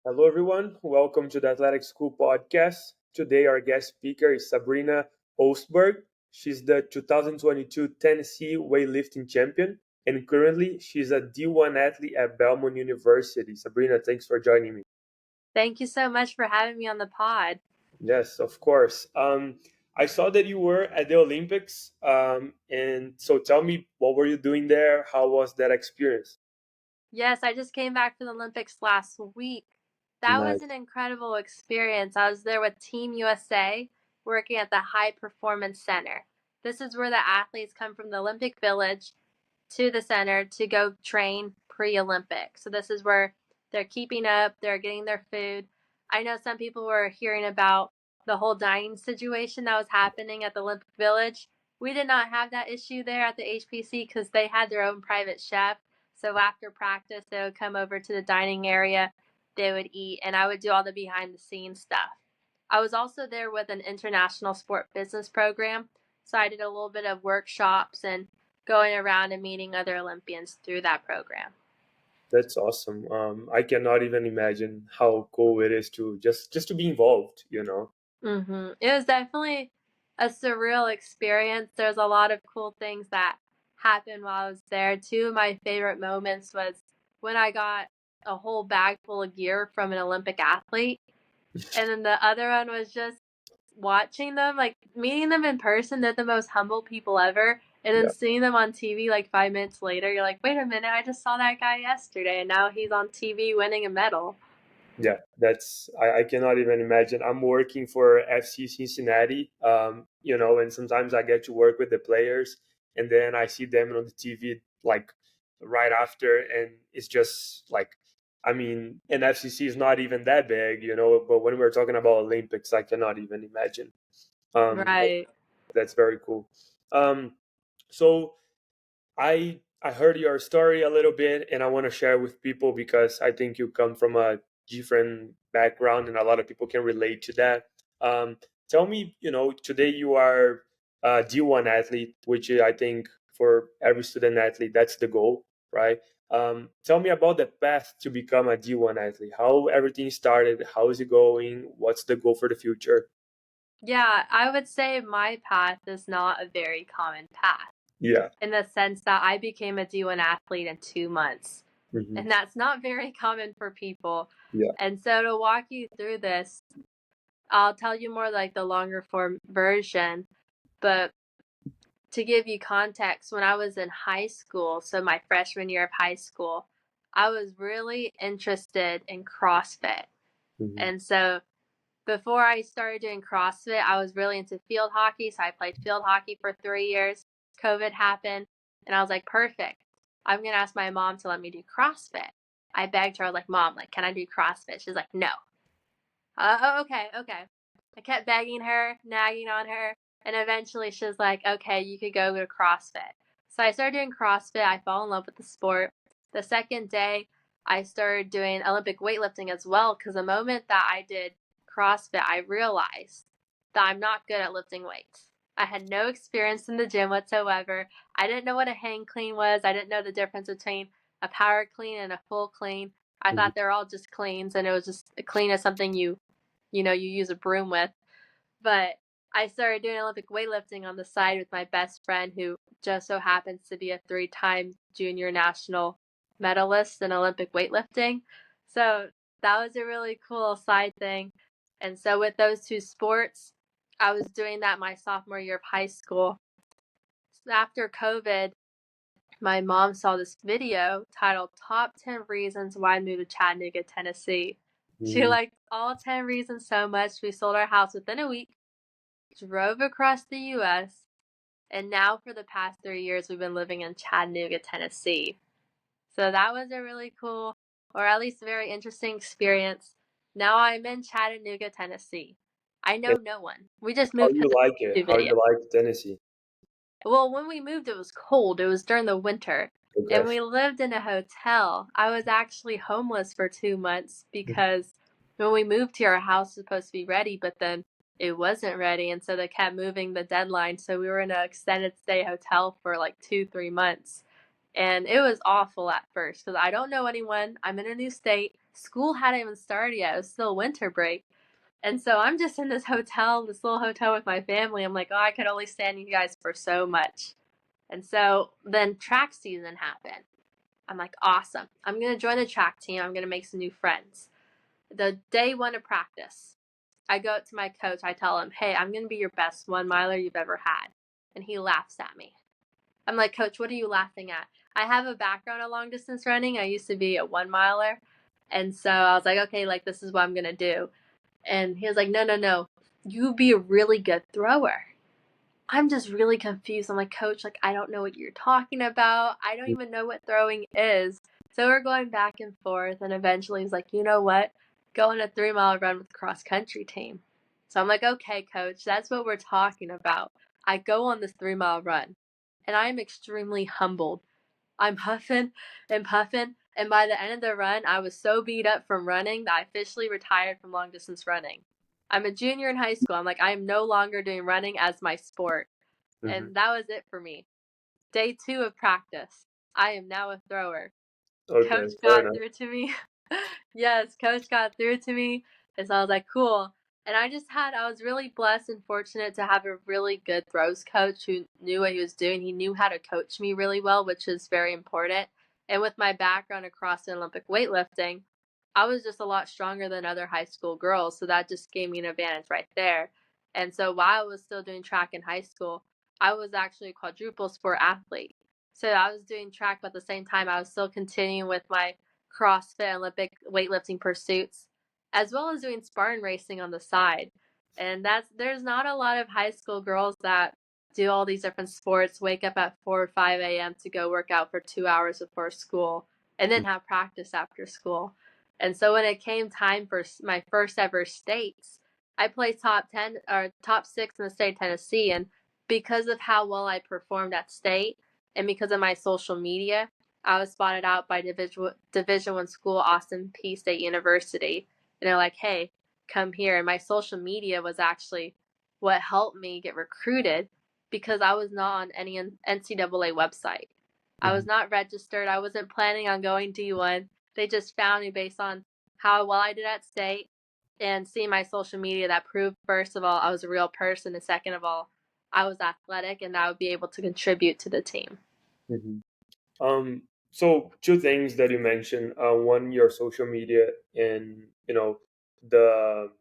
Hello, everyone. Welcome to the Athletic School podcast. Today, our guest speaker is Sabrina Oostburg. She's the 2022 Tennessee weightlifting champion, and currently, she's a D1 athlete at Belmont University. Sabrina, thanks for joining me. Thank you so much for having me on the pod. Yes, of course. I saw that you were at the Olympics, and so tell me, what were you doing there? How was that experience? Yes, I just came back from the Olympics last week. That was Nice. an incredible experience. I was there with Team USA working at the High Performance Center. This is where the athletes come from the Olympic Village to the center to go train pre-Olympic. So this is where they're keeping up, they're getting their food. I know some people were hearing about the whole dining situation that was happening at the Olympic Village. We did not have that issue there at the HPC because they had their own private chef. So after practice, they would come over to the dining area, they would eat, and I would do all the behind the scenes stuff. I was also there with an international sport business program. So I did a little bit of workshops and going around and meeting other Olympians through that program. That's awesome. I cannot even imagine how cool it is to just to be involved. It was definitely a surreal experience. There's a lot of cool things that happened while I was there. Two of my favorite moments was when I got a whole bag full of gear from an Olympic athlete. And then the other one was just watching them, like meeting them in person. They're the most humble people ever. And then Yeah, seeing them on TV like 5 minutes later, you're like, wait a minute, I just saw that guy yesterday and now he's on TV winning a medal. yeah. I cannot even imagine. I'm working for FC Cincinnati, and sometimes I get to work with the players, and then I see them on the TV like right after, and it's just like, I mean, and FCC is not even that big. But when we're talking about Olympics, I cannot even imagine. Um, Right. that's very cool. So I heard your story a little bit, and I want to share with people because I think you come from a different background, and a lot of people can relate to that. Tell me, today you are a D1 athlete, which I think for every student athlete that's the goal, right? Tell me about the path to become a D1 athlete. How everything started. How is it going? What's the goal for the future? Yeah, I would say my path is not a very common path Yeah. in the sense that I became a D1 athlete in 2 months. Hmm. And that's not very common for people. Yeah. And so to walk you through this, I'll tell you more like the longer form version. But to give you context, when I was in high school, so my freshman year of high school, I was really interested in CrossFit. Hmm. And so before I started doing CrossFit, I was really into field hockey. So I played field hockey for 3 years. COVID happened, and I was like, perfect. I'm going to ask my mom to let me do CrossFit. I begged her, I was like, Mom, like, can I do CrossFit? She's like, no. Okay, okay. I kept begging her, nagging on her, and eventually she was like, okay, you could go to CrossFit. So I started doing CrossFit. I fell in love with the sport. The second day, I started doing Olympic weightlifting as well because the moment that I did CrossFit, I realized that I'm not good at lifting weights. I had no experience in the gym whatsoever. I didn't know what a hang clean was. I didn't know the difference between a power clean and a full clean. I Hmm. thought they're all just cleans, and it was just a clean as something you use a broom with. But I started doing Olympic weightlifting on the side with my best friend, who just so happens to be a 3-time junior national medalist in Olympic weightlifting. So that was a really cool side thing. And so with those two sports, I was doing that my sophomore year of high school. So after COVID, my mom saw this video titled Top 10 Reasons Why I Moved to Chattanooga, Tennessee. She Hmm. liked all 10 reasons so much, we sold our house within a week, drove across the US, and now for the past 3 years, we've been living in Chattanooga, Tennessee. So that was a really cool, or at least a very interesting experience. Now I'm in Chattanooga, Tennessee. I know And no one. We just how moved you because of like it? the YouTube How video. you like Tennessee? Well, when we moved, it was cold. It was during the winter. And Okay. we lived in a hotel. I was actually homeless for 2 months because when we moved here, our house was supposed to be ready, but then it wasn't ready. And so they kept moving the deadline. So we were in an extended stay hotel for like 2, 3 months. And it was awful at first because I don't know anyone. I'm in a new state. school hadn't even started yet. It was still winter break. And so I'm just in this hotel, this little hotel with my family. I'm like, oh, I could only stand you guys for so much. And so then track season happened. I'm like, awesome. I'm going to join the track team. I'm going to make some new friends. The day one of practice, I go up to my coach. I tell him, hey, I'm going to be your best 1 miler you've ever had. And he laughs at me. I'm like, Coach, what are you laughing at? I have a background in long distance running. I used to be a 1 miler. And so I was like, okay, like this is what I'm going to do. And he was like, no, no, no. You be a really good thrower. I'm just really confused. I'm like, Coach, like, I don't know what you're talking about. I don't even know what throwing is. So we're going back and forth. And eventually he's like, you know what? Go on a 3 mile run with the cross country team. So I'm like, okay, Coach, that's what we're talking about. I go on this 3 mile run and I am extremely humbled. I'm huffing and puffing. And by the end of the run, I was so beat up from running that I officially retired from long distance running. I'm a junior in high school. I'm like, I am no longer doing running as my sport. Hmm. And that was it for me. Day 2 of practice. I am now a thrower. Okay, Coach fair got enough. through to me. Yes, coach got through to me. And so I was like, cool. And I was really blessed and fortunate to have a really good throws coach who knew what he was doing. He knew how to coach me really well, which is very important. And with my background across the Olympic weightlifting, I was just a lot stronger than other high school girls. So that just gave me an advantage right there. And so while I was still doing track in high school, I was actually a quadruple sport athlete. So I was doing track, but at the same time, I was still continuing with my CrossFit Olympic weightlifting pursuits, as well as doing Spartan racing on the side. And there's not a lot of high school girls that do all these different sports, wake up at 4 or 5 a.m. to go work out for 2 hours before school, and then have practice after school. And so when it came time for my first ever states, I placed top 10 or top 6 in the state of Tennessee. And because of how well I performed at state and because of my social media, I was spotted out by Division 1 school, Austin P State University, and they're like, "Hey, come here." And my social media was actually what helped me get recruited because I was not on any NCAA website. I was Hmm. not registered. I wasn't planning on going D1. They just found me based on how well I did at state and seeing my social media that proved, first of all, I was a real person, and second of all, I was athletic and I would be able to contribute to the team. Hmm. So two things that you mentioned. One, your social media, and the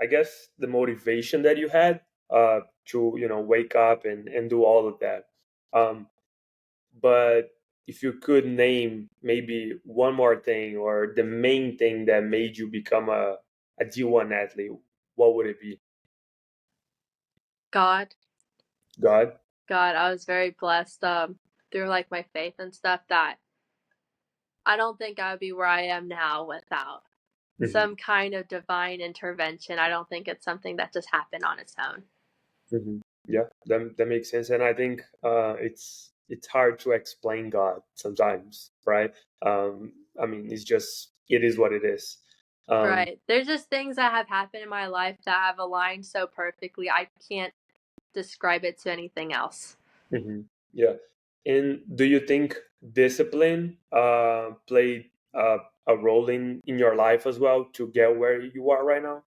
I guess the motivation that you had to wake up and do all of that. Um, but if you could name maybe one more thing or the main thing that made you become a D1 athlete, what would it be? God, God? God, I was very blessed through like my faith and stuff that I don't think I would be where I am now without Hmm. some kind of divine intervention. I don't think it's something that just happened on its own. Hmm. Yeah, that makes sense, and I think it's hard to explain God sometimes, right? I mean, it is what it is. Um, Right. There's just things that have happened in my life that have aligned so perfectly. I can't describe it to anything else. mhm, yeah. And do you think discipline played a role in your life as well to get where you are right now?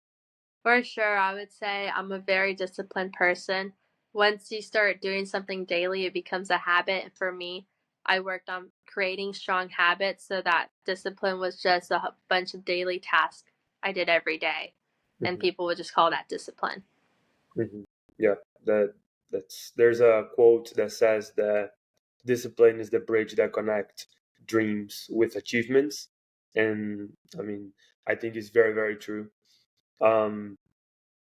For sure, I would say I'm a very disciplined person. Once you start doing something daily, it becomes a habit. And for me, I worked on creating strong habits so that discipline was just a bunch of daily tasks I did every day. And Hmm. people would just call that discipline. Hmm. Yeah, there's a quote that says that discipline is the bridge that connects dreams with achievements, and I mean, I think it's very, very true. Um,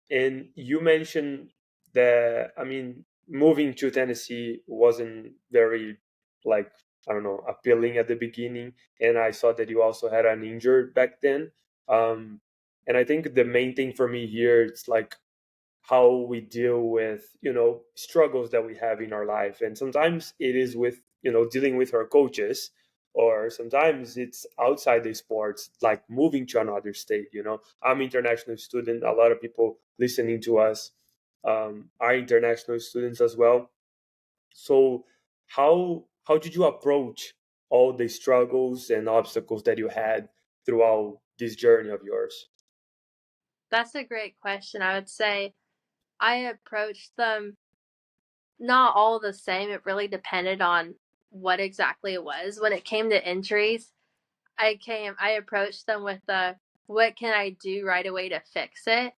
and you mentioned that, I mean, moving to Tennessee wasn't very, like, I don't know, appealing at the beginning. And I saw that you also had an injury back then. Um, and I think the main thing for me here, it's like how we deal with struggles that we have in our life, and sometimes it is with dealing with our coaches, or sometimes it's outside the sports, like moving to another state. I'm international student, a lot of people listening to us are international students as well. So how did you approach all the struggles and obstacles that you had throughout this journey of yours? That's a great question. I would say I approached them not all the same. It really depended on what exactly it was. When it came to injuries, I approached them with the what can I do right away to fix it?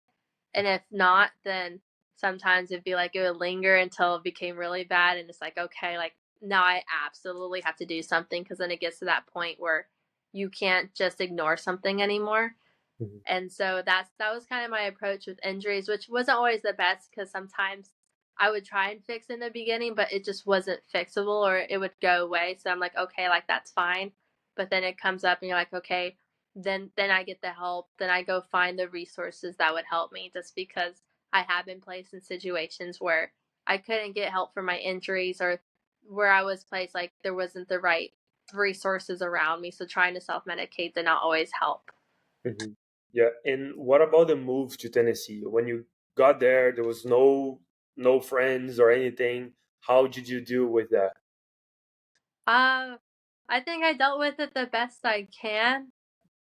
And if not, then sometimes it'd be like it would linger until it became really bad and it's like, okay, like now I absolutely have to do something because then it gets to that point where you can't just ignore something anymore. Mhm. And so that was kind of my approach with injuries, which wasn't always the best because sometimes I would try and fix in the beginning, but it just wasn't fixable or it would go away. So I'm like, okay, like that's fine. But then it comes up and you're like, okay, then I get the help. Then I go find the resources that would help me just because I have been placed in situations where I couldn't get help for my injuries or where I was placed like there wasn't the right resources around me. So trying to self medicate did not always help. Mhm. Yeah. And what about the move to Tennessee? When you got there, there was no friends or anything. How did you deal with that? Uh, I think I dealt with it the best I can.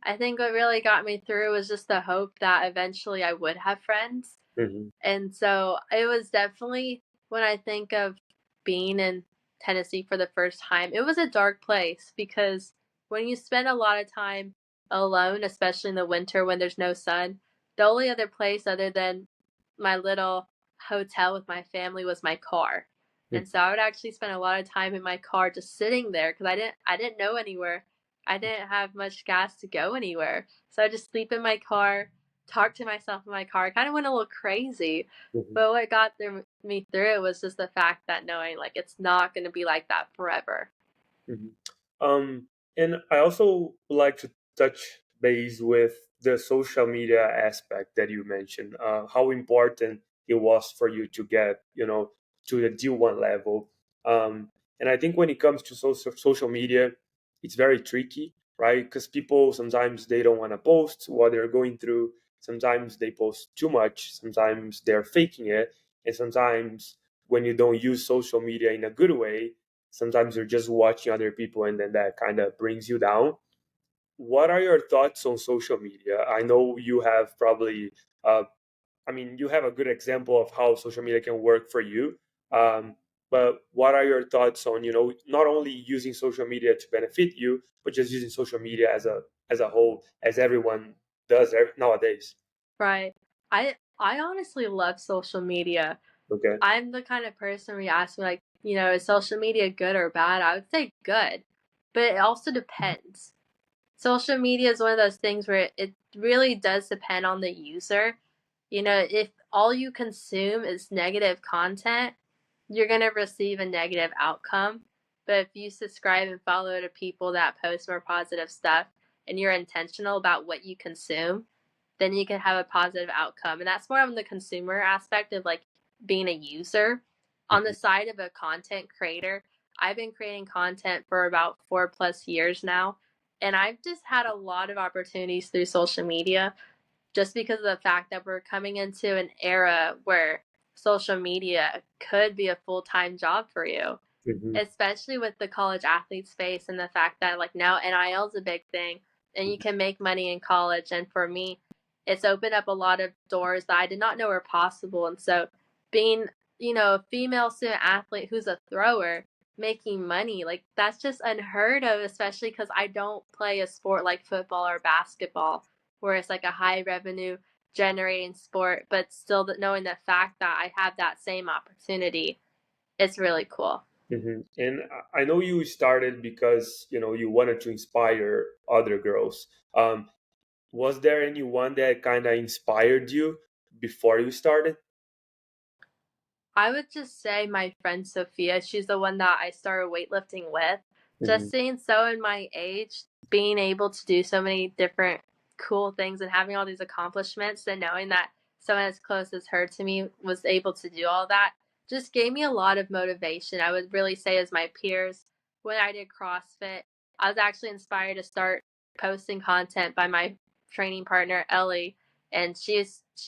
I think what really got me through was just the hope that eventually I would have friends. Hmm. And so it was definitely when I think of being in Tennessee for the first time, it was a dark place because when you spend a lot of time alone, especially in the winter when there's no sun, the only other place other than my little hotel with my family was my car. And so I would actually spend a lot of time in my car just sitting there because I didn't know anywhere. I didn't have much gas to go anywhere. So I just sleep in my car, talk to myself in my car. I kind of went a little crazy, Hmm. but what got me through it was just the fact that knowing like it's not going to be like that forever. Mhm. Um, and I also would like to touch base with the social media aspect that you mentioned. How important it was for you to get, to the D1 level. And I think when it comes to social media, it's very tricky, right? Because people sometimes they don't want to post what they're going through. Sometimes they post too much. Sometimes they're faking it, and sometimes when you don't use social media in a good way, sometimes you're just watching other people and then that kind of brings you down. What are your thoughts on social media? I know you have probably uh, I mean, you have a good example of how social media can work for you. um, but what are your thoughts on, not only using social media to benefit you, but just using social media as a whole, as everyone does nowadays? Right. I honestly love social media. Okay. I'm the kind of person where you ask me like, is social media good or bad? I would say good, but it also depends. Social media is one of those things where it really does depend on the user. If all you consume is negative content, you're going to receive a negative outcome. But if you subscribe and follow to people that post more positive stuff and you're intentional about what you consume, then you can have a positive outcome. And that's more on the consumer aspect of like being a user. On the Mhm. side of a content creator, I've been creating content for about 4+ years now. And I've just had a lot of opportunities through social media just because of the fact that we're coming into an era where social media could be a full time job for you, Mhm. especially with the college athlete space and the fact that like now NIL is a big thing and you can make money in college. And for me, it's opened up a lot of doors that I did not know were possible. And so being, a female student athlete who's a thrower making money, like that's just unheard of, especially because I don't play a sport like football or basketball where it's like a high revenue generating sport, but still knowing the fact that I have that same opportunity, it's really cool. And I know you started because you wanted to inspire other girls. Was there anyone that kind of inspired you before you started? I would just say my friend Sophia, she's the one that I started weightlifting with. Hmm. Just seeing so in my age, being able to do so many different cool things and having all these accomplishments and knowing that someone as close as her to me was able to do all that just gave me a lot of motivation. I would really say as my peers, when I did CrossFit, I was actually inspired to start posting content by my training partner Ellie, and she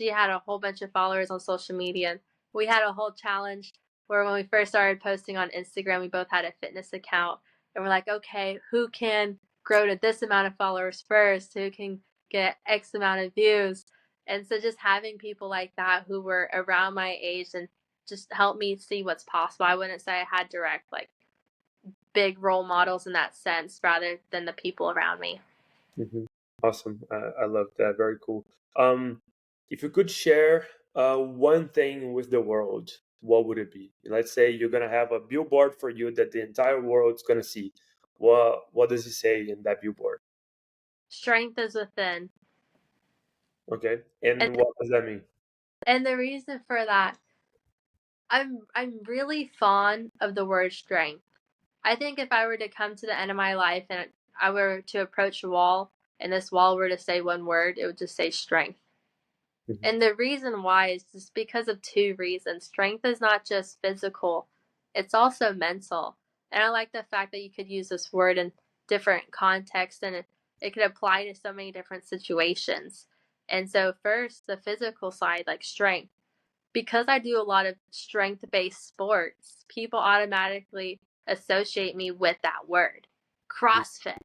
had a whole bunch of followers on social media. We had a whole challenge where when we first started posting on Instagram, we both had a fitness account and we're like, okay, who can grow to this amount of followers first? Who can get X amount of views. And so just having people like that who were around my age and just helped me see what's possible. I wouldn't say I had direct like big role models in that sense rather than the people around me. Hmm. Awesome. I love that. Very cool. Um, if you could share one thing with the world, what would it be? Let's say you're gonna have a billboard for you that the entire world's gonna see. What does it say in that billboard? Strength is within. Okay, And and what does that mean? and the reason for that, I'm really fond of the word strength. I think if I were to come to the end of my life and I were to approach a wall and this wall were to say one word, it would just say strength. Hmm. And the reason why is just because of two reasons. Strength is not just physical, it's also mental. And I like the fact that you could use this word in different contexts and it could apply to so many different situations. And so, first, the physical side, like strength. Because I do a lot of strength based sports, people automatically associate me with that word. CrossFit,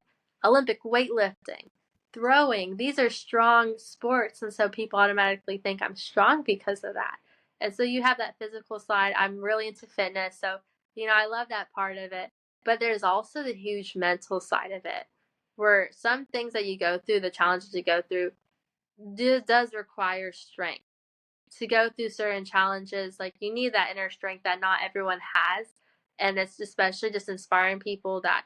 Olympic weightlifting, throwing, these are strong sports. And so people automatically think I'm strong because of that. And so you have that physical side. I'm really into fitness. So, I love that part of it. But there's also the huge mental side of it, where some things that you go through, the challenges you go through, does require strength to go through certain challenges. Like you need that inner strength that not everyone has. And it's especially just inspiring people that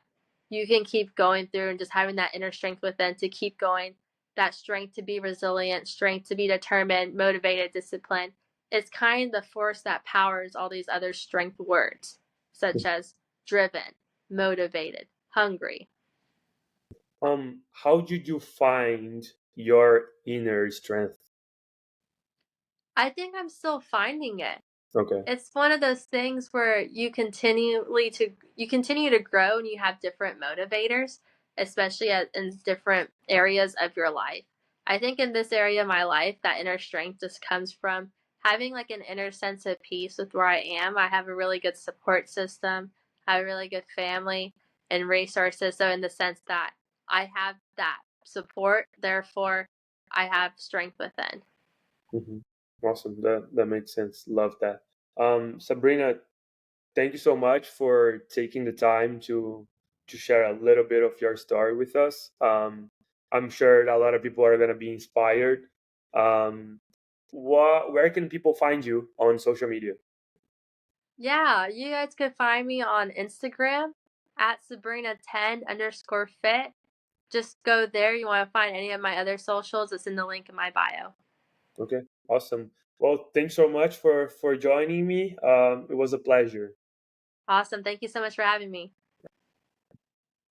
you can keep going through and just having that inner strength within to keep going, that strength to be resilient, strength to be determined, motivated, disciplined. It's kind of the force that powers all these other strength words, such as driven, motivated, hungry. How did you find your inner strength? I think I'm still finding it. Okay. It's one of those things where you continue to grow and you have different motivators, especially in different areas of your life. I think in this area of my life, that inner strength just comes from having like an inner sense of peace with where I am. I have a really good support system, I have a really good family and resources. So in the sense that I have that support, therefore I have strength within. Hmm. Awesome. That makes sense. Love that. Sabrina, thank you so much for taking the time to share a little bit of your story with us. I'm sure a lot of people are going to be inspired. Um, where can people find you on social media? Yeah, you guys could find me on Instagram at Sabrina10_fit. Just go there. You want to find any of my other socials, it's in the link in my bio. Okay, awesome. Well, thanks so much for joining me. It was a pleasure. Awesome. Thank you so much for having me.